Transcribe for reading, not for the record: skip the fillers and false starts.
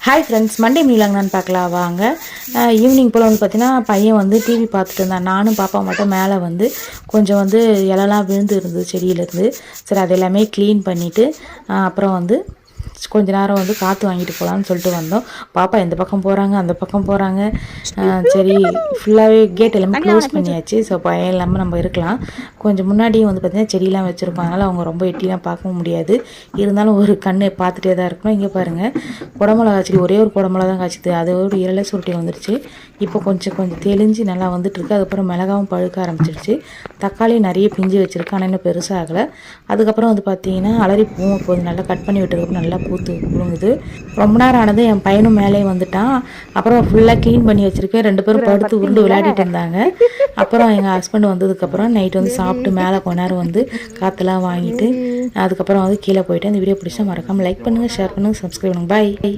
Hi friends, Monday மீலாங்கன்னு பார்க்கலாம் வாங்க. Evening போல் வந்து பார்த்தீங்கன்னா பையன் வந்து டிவி பார்த்துட்டு இருந்தான். நானும் பாப்பா மட்டும் மேலே வந்து கொஞ்சம் வந்து இலலாம் விழுந்து இருந்தது செடியிலேருந்து. சரி அது எல்லாமே க்ளீன் பண்ணிவிட்டு அப்புறம் வந்து கொஞ்ச நேரம் வந்து காற்று வாங்கிட்டு போகலான்னு சொல்லிட்டு வந்தோம். பாப்பா இந்த பக்கம் போகிறாங்க, அந்த பக்கம் போகிறாங்க. சரி ஃபுல்லாகவே கேட் எல்லாமே க்ளோஸ் பண்ணியாச்சு. ஸோ பயம் இல்லாமல் நம்ம இருக்கலாம். கொஞ்சம் முன்னாடியும் வந்து பார்த்திங்கன்னா செடியெலாம் வச்சுருக்கோம். அதனால் அவங்க ரொம்ப எட்டிலாம் பார்க்கவும் முடியாது. இருந்தாலும் ஒரு கண்ணு பார்த்துட்டே தான் இருக்கணும். இங்கே பாருங்கள், குடமிளகா செடி ஒரே ஒரு குடமிளகா தான் காய்ச்சிது. அதோட இலை சுருட்டி வந்துருச்சு. இப்போ கொஞ்சம் தெளிஞ்சு நல்லா வந்துட்டுருக்கு. அதுக்கப்புறம் மிளகாவும் பழுக்க ஆரம்பிச்சிருச்சு. தக்காளி நிறைய பிஞ்சு வச்சுருக்கு, ஆனால் இன்னும் பெருசாகலை. அதுக்கப்புறம் வந்து பார்த்திங்கன்னா அலரி பூவும் இப்போ வந்து நல்லா கட் பண்ணி விட்டதுக்கப்புறம் நல்லா பூத்து குலுங்குது. ரொம்ப நேரம் ஆனது. என் பையனும் மேலே வந்துட்டான். அப்புறம் ஃபுல்லாக க்ளீன் பண்ணி வச்சுருக்கேன். 2 பேரும் படுத்து உருண்டு விளையாடிட்டு இருந்தாங்க. அப்புறம் எங்கள் ஹஸ்பண்ட் வந்ததுக்கப்புறம் நைட் வந்து சாப்பிட்டு மேலே கொஞ்ச நேரம் வந்து காற்றுலாம் வாங்கிட்டு அதுக்கப்புறம் வந்து கீழே போயிட்டு. இந்த வீடியோ பிடிச்சா மறக்காமல் லைக் பண்ணுங்கள், ஷேர் பண்ணுங்கள், சப்ஸ்கிரைப் பண்ணுங்கள். பாய்.